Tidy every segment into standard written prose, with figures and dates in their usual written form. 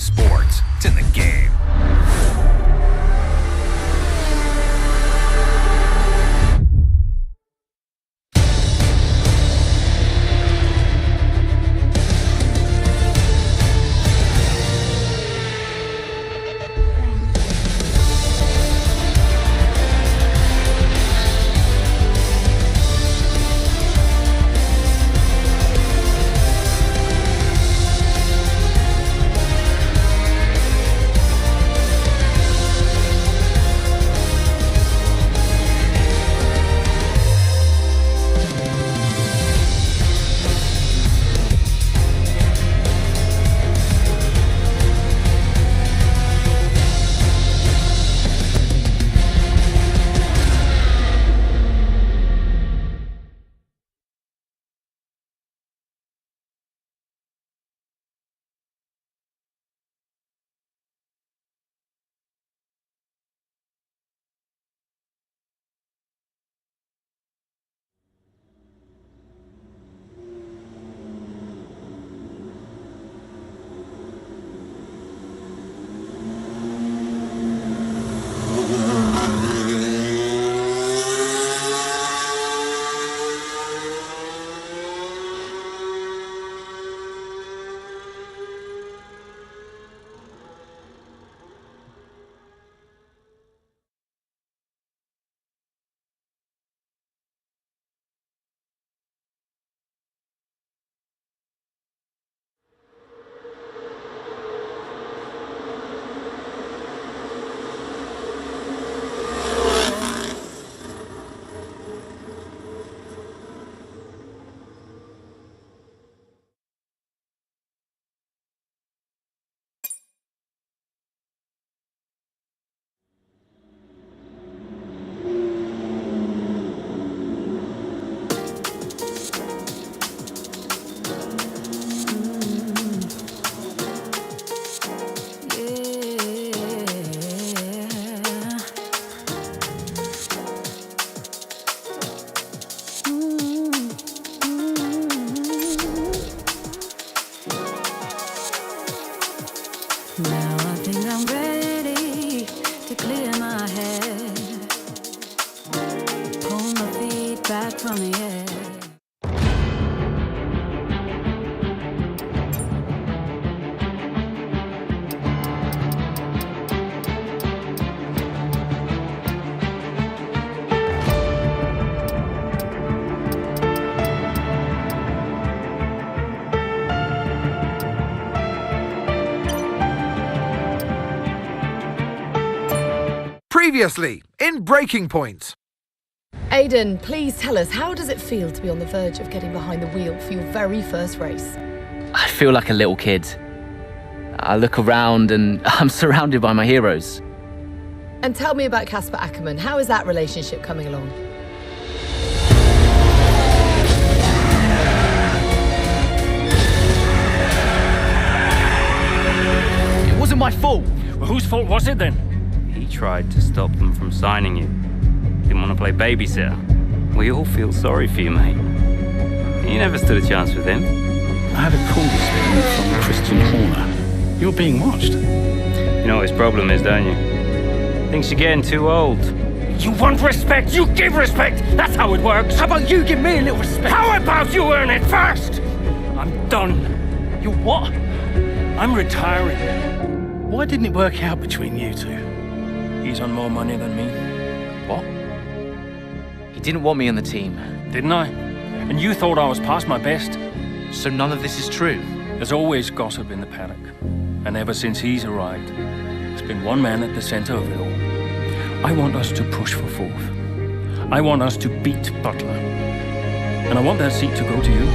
sports. It's in the game. Now I think I'm ready to clear my head, pull my feet back from the edge. Previously, in Breaking Point. Aidan, please tell us, how does it feel to be on the verge of getting behind the wheel for your very first race? I feel like a little kid. I look around and I'm surrounded by my heroes. And tell me about Casper Ackerman. How is that relationship coming along? It wasn't my fault. Well, whose fault was it then? He tried to stop them from signing you. Didn't want to play babysitter. We all feel sorry for you, mate. You never stood a chance with him. I had a call this morning from Christian Horner. You're being watched. You know what his problem is, don't you? Thinks you're getting too old. You want respect, you give respect! That's how it works! How about you give me a little respect? How about you earn it first? I'm done. You what? I'm retiring. Why didn't it work out between you two? He's on more money than me. What? He didn't want me on the team. Didn't I? And you thought I was past my best? So none of this is true. There's always gossip in the paddock. And ever since he's arrived, there's been one man at the center of it all. I want us to push for fourth. I want us to beat Butler. And I want that seat to go to you.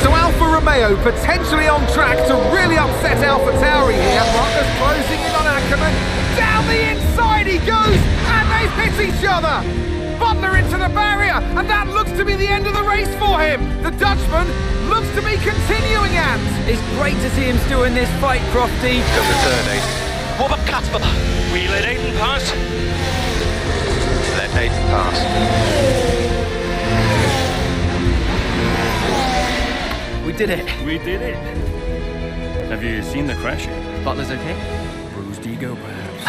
So Alfa Romeo potentially on track to really upset AlphaTauri here. Butler's closing in on Ackerman. Down the inside he goes, and they've hit each other. Butler into the barrier, and that looks to be the end of the race for him. The Dutchman looks to be continuing and... It's great to see him still in this fight, Crofty. Good return, Aiden. What about Casper? We let Aiden pass. Let Aiden pass. We did it. We did it. Have you seen the crash yet? Butler's okay? Bruised ego, perhaps.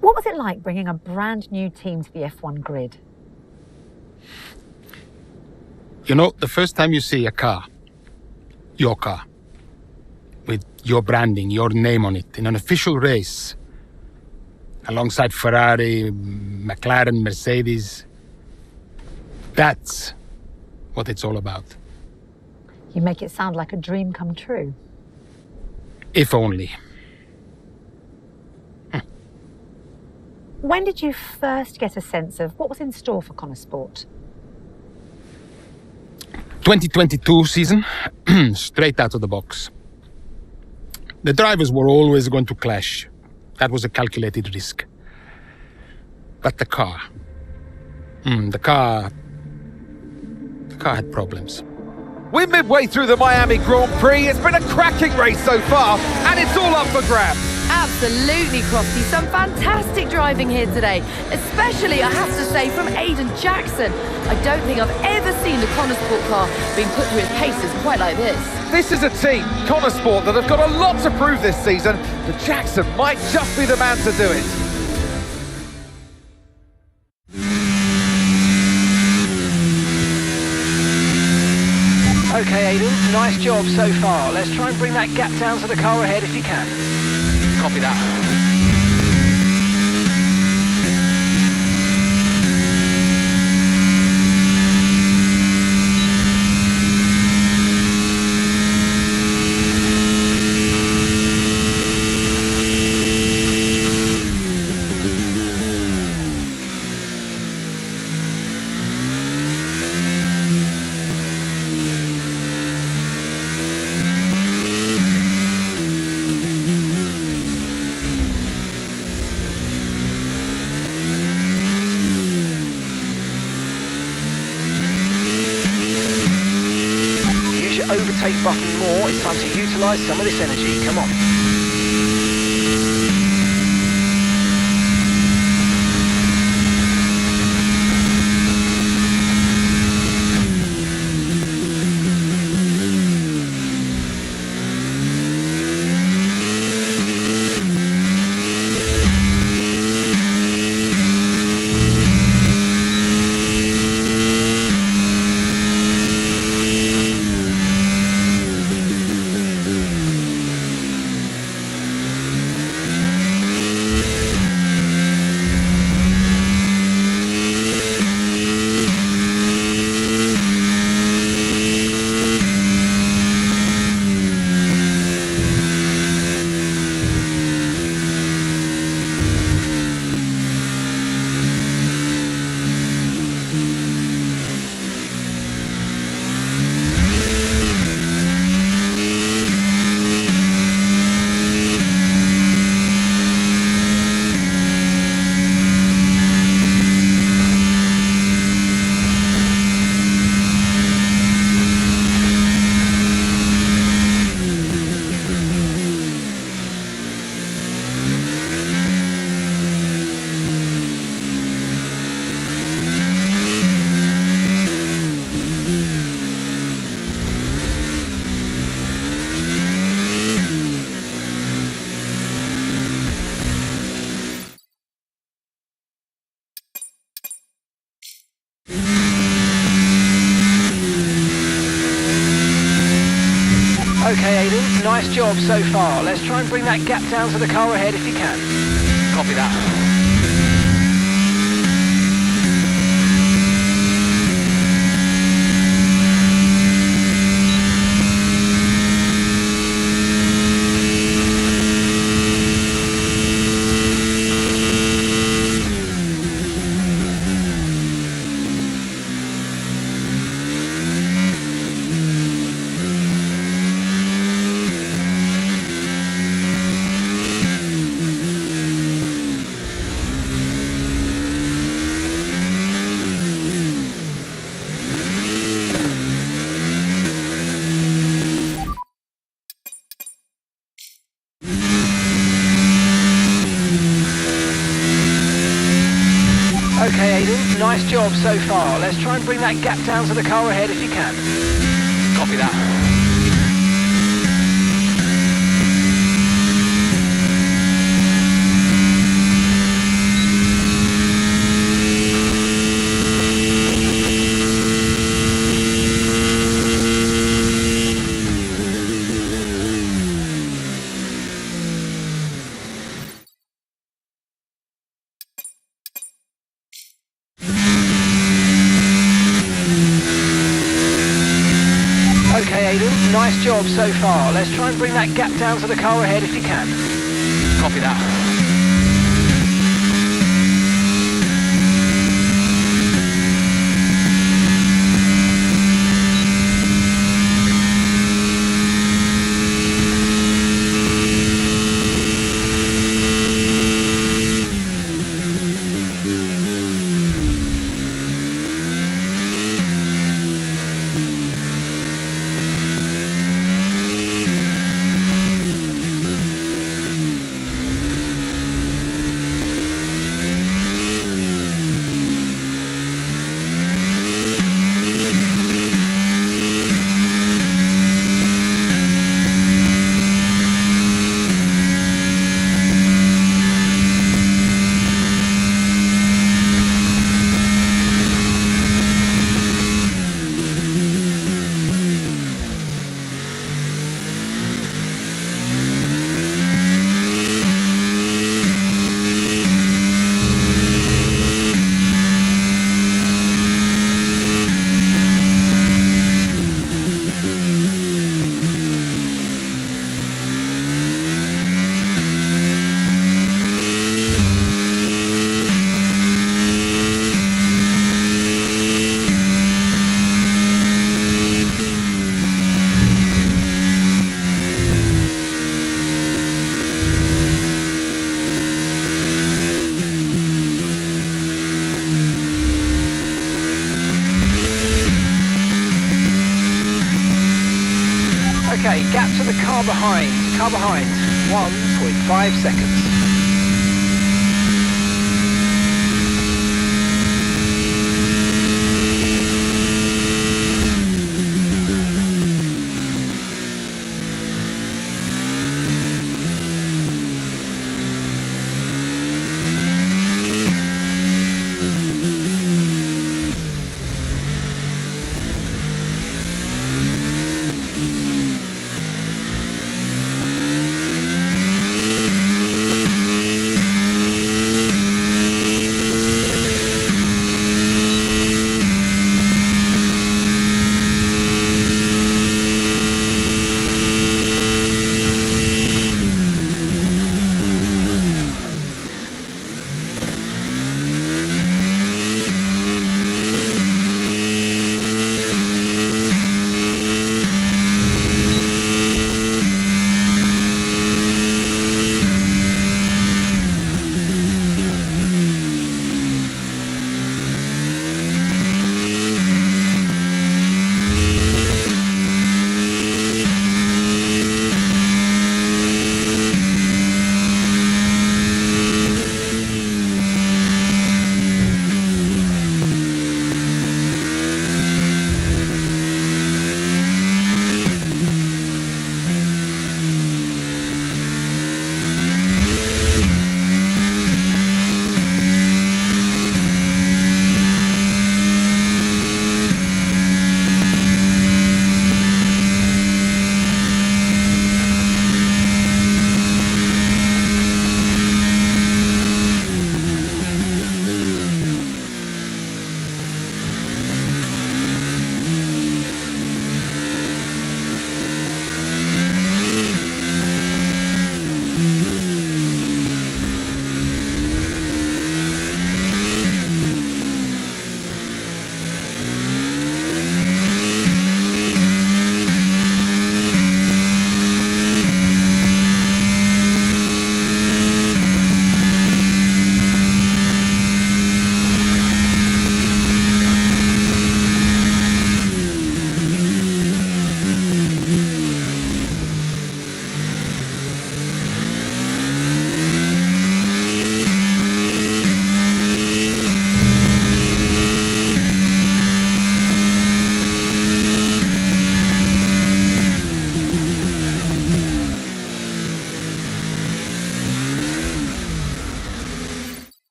What was it like bringing a brand new team to the F1 grid? You know, the first time you see a car, your car, with your branding, your name on it, in an official race, alongside Ferrari, McLaren, Mercedes, that's what it's all about. You make it sound like a dream come true. If only. When did you first get a sense of what was in store for Connor Sport? 2022 season, straight out of the box. The drivers were always going to clash. That was a calculated risk. But the car had problems. We're midway through the Miami Grand Prix. It's been a cracking race so far, and it's all up for grabs. Absolutely, Crofty. Some fantastic driving here today, especially, I have to say, from Aiden Jackson. I don't think I've ever seen the Connor Sport car being put through its paces quite like this. This is a team, Connor Sport, that have got a lot to prove this season, but Jackson might just be the man to do it. Okay, Aiden, nice job so far. Let's try and bring that gap down to the car ahead if you can. Copy that. Overtake button more. It's time to utilise some of this energy. Come on. Okay, Aiden, nice job so far. Let's try and bring that gap down to the car ahead if you can. Copy that. nice job so far. Let's try and bring that gap down to the car ahead if you can. Copy that. Okay, Aiden, nice job so far. Let's try and bring that gap down to the car ahead if you can. Copy that. Okay, gap to the car behind. 1.5 seconds.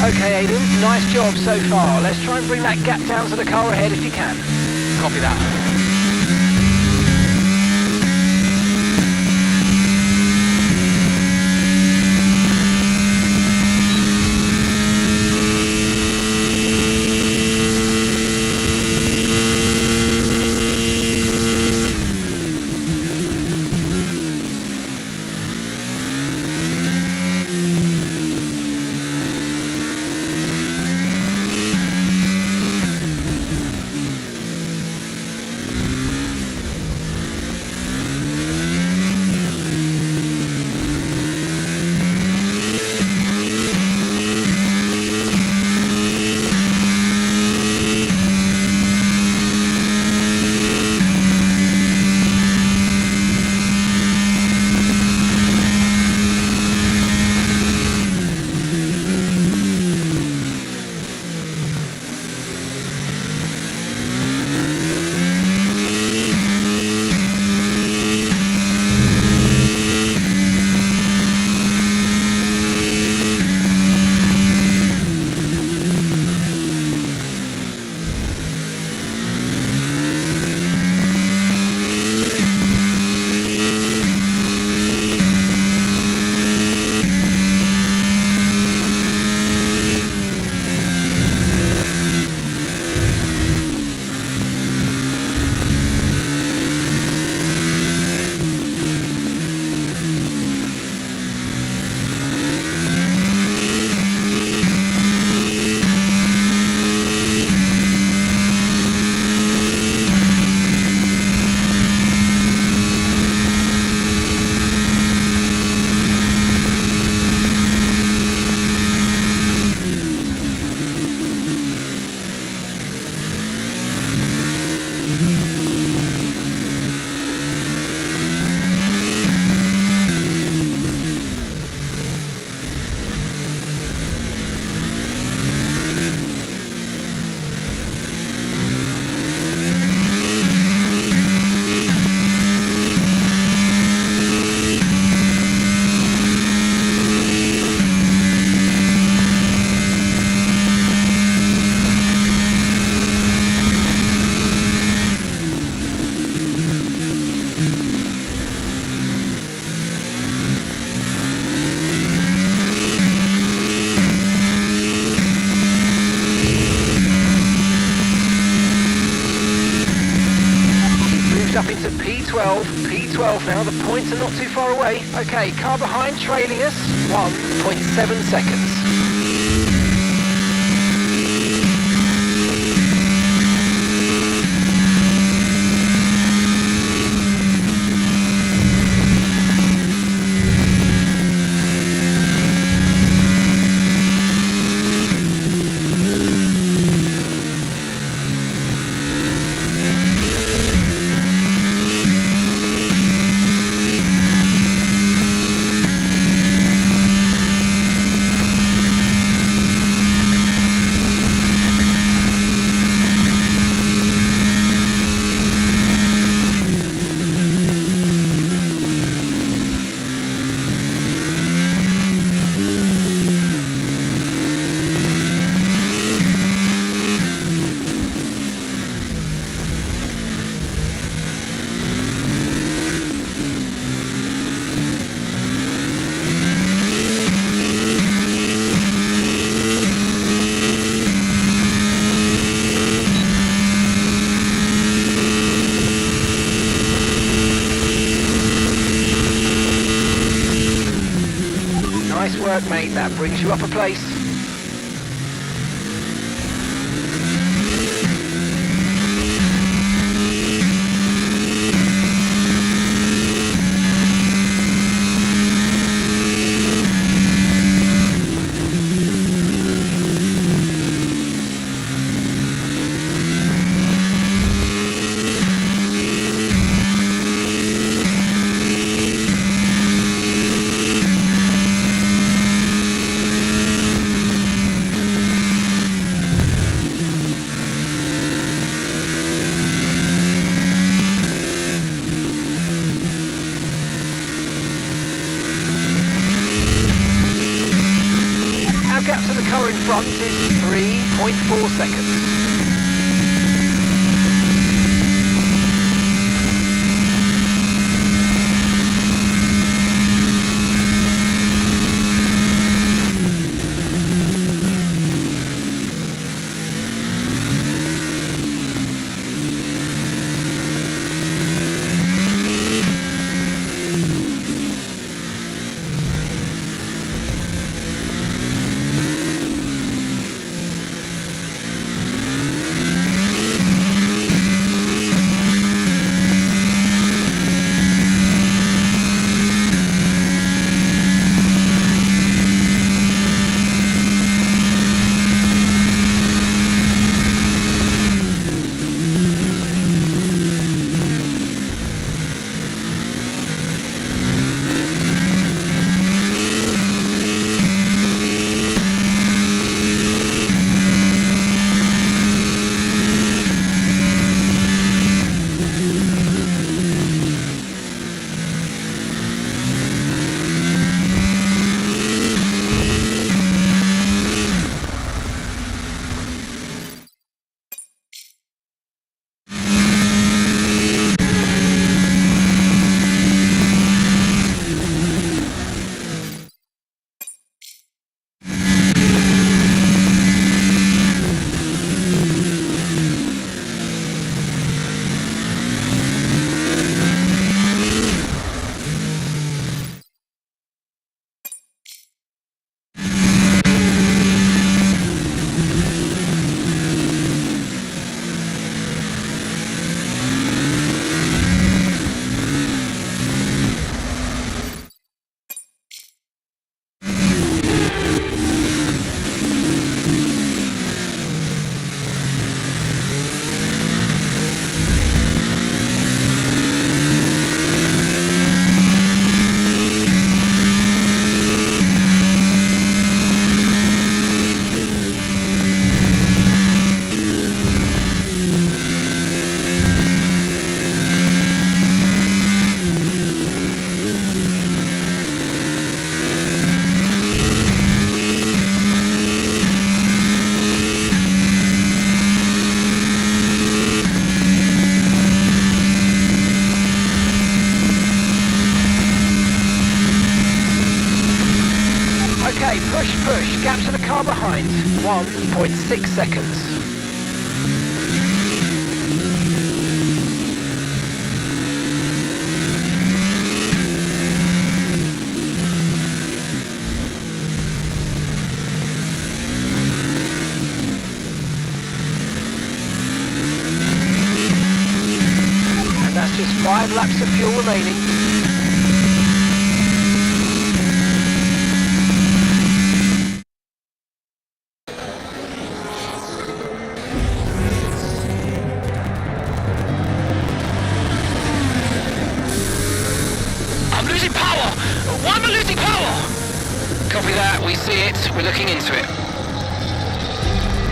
Okay, Aidan, nice job so far. Let's try and bring that gap down to the car ahead if you can. Copy that. Up into P12 now, the points are not too far away. Okay, car behind trailing us, 1.7 seconds. Nice work, mate. That brings you up a place. Gap to the car in front is 3.4 seconds. Push, gap to the car behind, 1.6 seconds. And that's just 5 laps of fuel remaining. Copy that, we see it, we're looking into it.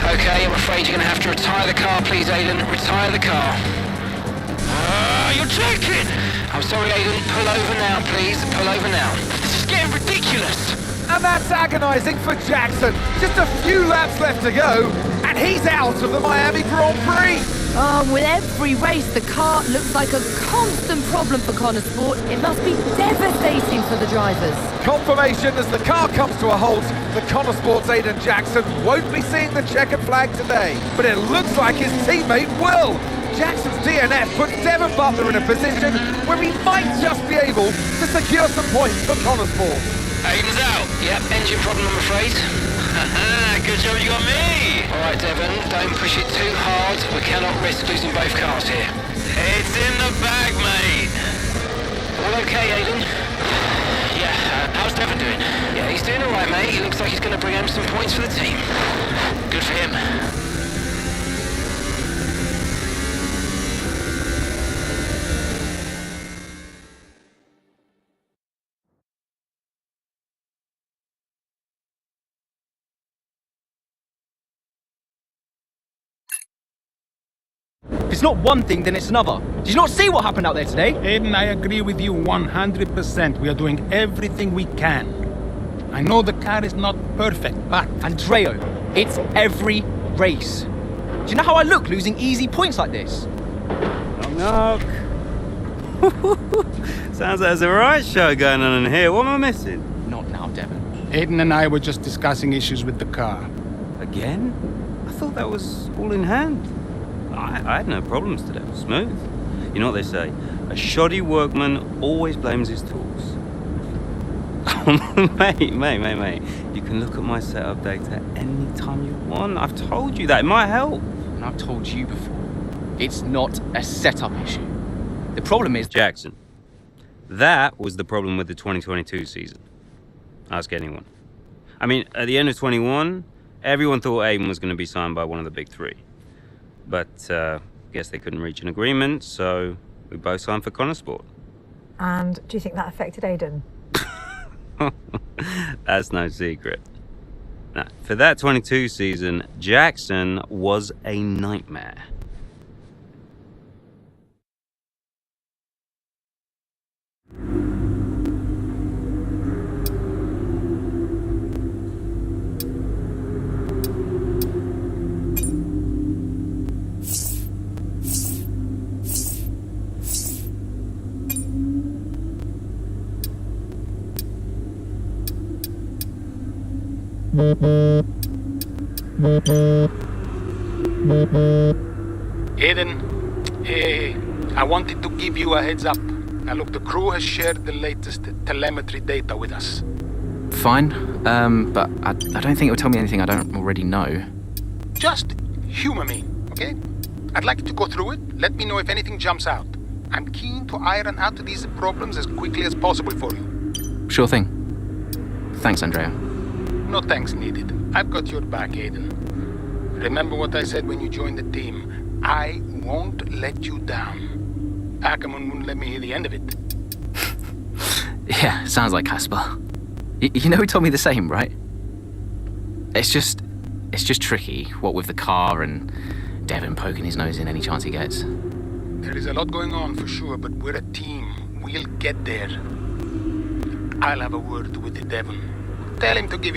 Okay, I'm afraid you're going to have to retire the car, please, Aiden. Retire the car. You're joking! I'm sorry, Aiden. Pull over now, please. Pull over now. This is getting ridiculous. And that's agonising for Jackson. Just a few laps left to go, and he's out of the Miami Grand Prix. With every race, the car looks like a constant problem for Connor Sport. It must be devastating for the drivers. Confirmation as the car comes to a halt. The Connor Sport's Aiden Jackson won't be seeing the checkered flag today, but it looks like his teammate will. Jackson's DNF puts Devon Butler in a position where he might just be able to secure some points for Connor Sport. Aiden's out. Yep, engine problem, I'm afraid. Good job you got me! Alright, Devon, don't push it too hard. We cannot risk losing both cars here. It's in the bag, mate! All okay, Aiden? Yeah, how's Devon doing? Yeah, he's doing alright, mate. He looks like he's going to bring home some points for the team. Good for him. If it's not one thing, then it's another. Did you not see what happened out there today? Aiden, I agree with you 100%. We are doing everything we can. I know the car is not perfect, but... Andreo, it's every race. Do you know how I look losing easy points like this? Knock, knock. Sounds like there's a riot show going on in here. What am I missing? Not now, Devon. Aiden and I were just discussing issues with the car. Again? I thought that was all in hand. I had no problems today. It was smooth. You know what they say? A shoddy workman always blames his tools. mate. You can look at my setup data anytime you want. I've told you that. It might help. And I've told you before, it's not a setup issue. The problem is... Jackson, that was the problem with the 2022 season. Ask anyone. I mean, at the end of 21, everyone thought Aiden was going to be signed by one of the big three. But, guess they couldn't reach an agreement, so we both signed for Connorsport. And do you think that affected Aiden? That's no secret. Now, for that 22 season, Jackson was a nightmare. Aiden, I wanted to give you a heads up. Now look, the crew has shared the latest telemetry data with us. Fine, but I don't think it'll tell me anything I don't already know. Just humor me, okay? I'd like you to go through it. Let me know if anything jumps out. I'm keen to iron out these problems as quickly as possible for you. Sure thing. Thanks, Andrea. No thanks needed. I've got your back, Aiden. Remember what I said when you joined the team. I won't let you down. Ackerman wouldn't let me hear the end of it. Yeah, sounds like Casper. You know he told me the same, right? It's just tricky, what with the car and Devon poking his nose in any chance he gets. There is a lot going on for sure, but we're a team. We'll get there. I'll have a word with Devon. Tell him to give you